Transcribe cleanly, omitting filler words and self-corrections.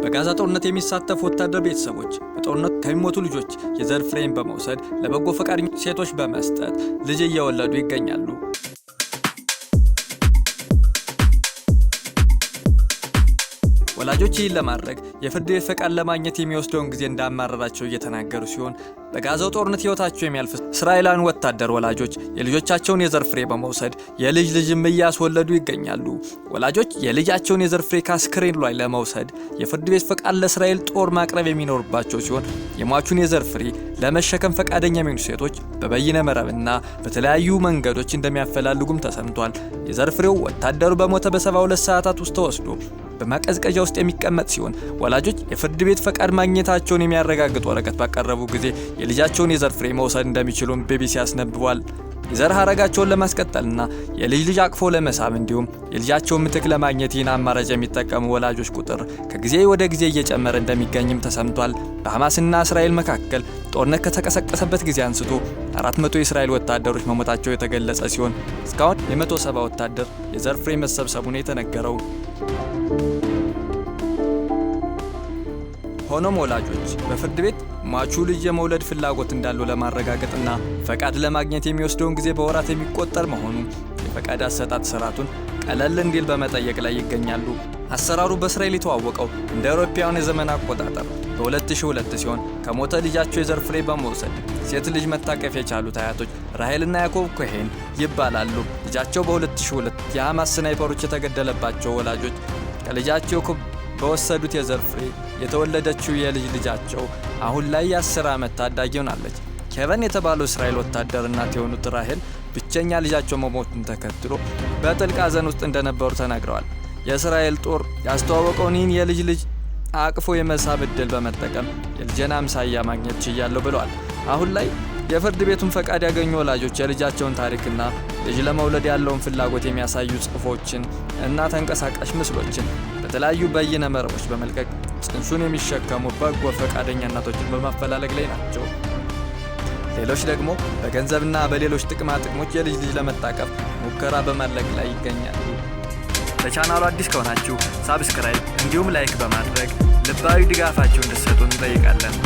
በጋዛ ጦርነት የሚሳተፉ ወታደር ቤተሰቦች በጦርነት ከሚሞቱ ልጆች የዘር ፍሬን በመውሰድ ለበጎ ፈቃደኛ ሴቶች በመስጠት ልጅ እየወለዱ ይገኛሉ። ወላጆች ይህን ለማድረግ የፍርድ ቤት ፈቃድ ለማግኘት የሚወስደውን ጊዜ እንዳማረራቸው እየተናገሩ ሲሆን በጋዛው ጦርነት ህይወታቸው የሚያልፍ እስራኤላውያን ወታደር ወላጆች የልጆቻቸውን የዘር ፍሬ በመውሰድ የልጅ ልጅም እያስወለዱ ይገኛሉ። ወላጆች የልጃቸውን የዘር ፍሬ ከአስክሬኑ ላይ ለመውሰድ የፍርድ ቤት ፈቃድ ለእስራኤል ጦር ማቅረብ የሚኖርባቸው ሲሆን የሟቹን የዘር ፍሬ ለመሸከም ፈቃደኛ የሚሆኑ ሴቶች በበይነ መረብና በተለያዩ መንገዶች እንደሚያፈላልጉም ተሰምቷል። የዘር ፍሬው ወታደሩ በሞተ በ72 ሰዓታት ውስጥ ተወስዶ በማቀዝቀዣ ውስጥ የሚቀመጥ ሲሆን ወላጆች የፍርድ ቤት ፈቃድ ማግኘታቸውን የሚያረጋግጥ ወረቀት ባቀረቡ ጊዜ የልጃቸውን የዘር ፍሬ መውሰድ እንደሚችሉም ቢቢሲ አስነብቧል። የዘር ሐረጋቸውን ለማስቀጠልና የልጅ ልጅ አቅፎ ለመሳም እንዲሁም የልጃቸውን ምትክ ለማግኘት ይህን አማራጭ የሚጠቀሙ ወላጆች ቁጥር ከጊዜ ወደ ጊዜ እየጨመረ እንደሚገኝም ተሰምቷል። በሐማስና እስራኤል መካከል ጦርነት ከተቀሰቀሰበት ጊዜ አንስቶ 400 የእስራኤል ወታደሮች መሞታቸው የተገለጸ ሲሆን እስካሁን የ170 ወታደር የዘር ፍሬ መሰብሰቡን የተነገረው። ሆኖም ወላጆች በፍርድ ቤት ሟቹ ልጅ የመውለድ ፍላጎት እንዳለው ለማረጋገጥና ፈቃድ ለማግኘት የሚወስደውን ጊዜ በወራት የሚቆጠር መሆኑ የፈቃድ አሰጣጥ ስርዓቱን ቀለል እንዲል በመጠየቅ ላይ ይገኛሉ። አሰራሩ በእስራኤል የተዋወቀው እንደ አውሮፓውያን የዘመን አቆጣጠር በ2002 ሲሆን ከሞተ ልጃቸው የዘር ፍሬ በመውሰድ ሴት ልጅ መታቀፍ የቻሉት አያቶች ራሄልና ያዕቆብ ኮሄን ይባላሉ። ልጃቸው በ2002 የሐማስ ስናይፐሮች የተገደለባቸው ወላጆች ከልጃቸው በወሰዱት የዘር ፍሬ የተወለደችው የልጅ ልጃቸው አሁን ላይ የ10 ዓመት ታዳጊ ሆናለች። ኬቨን የተባለው እስራኤል ወታደር እናት የሆኑት ራሄል ብቸኛ ልጃቸው መሞቱን ተከትሎ በጥልቅ ሐዘን ውስጥ እንደነበሩ ተናግረዋል። የእስራኤል ጦር ያስተዋወቀውን ይህን የልጅ ልጅ አቅፎ የመሳብ ዕድል በመጠቀም የልጄን አምሳያ ማግኘት ችያለሁ ብለዋል። አሁን ላይ የፍርድ ቤቱን ፈቃድ ያገኙ ወላጆች የልጃቸውን ታሪክና ልጅ ለመውለድ ያለውን ፍላጎት የሚያሳዩ ጽሑፎችን እና ተንቀሳቃሽ ምስሎችን በተለያዩ በይነ መረቦች በመልቀቅ ጽንሱን የሚሸከሙ በጎ ፈቃደኛ እናቶችን በማፈላለግ ላይ ናቸው። ሌሎች ደግሞ በገንዘብና በሌሎች ጥቅማ ጥቅሞች የልጅ ልጅ ለመታቀፍ ሙከራ በማድረግ ላይ ይገኛሉ። ለቻናሉ አዲስ ከሆናችሁ ሳብስክራይብ እንዲሁም ላይክ በማድረግ ልባዊ ድጋፋችሁን እንድትሰጡን እንጠይቃለን።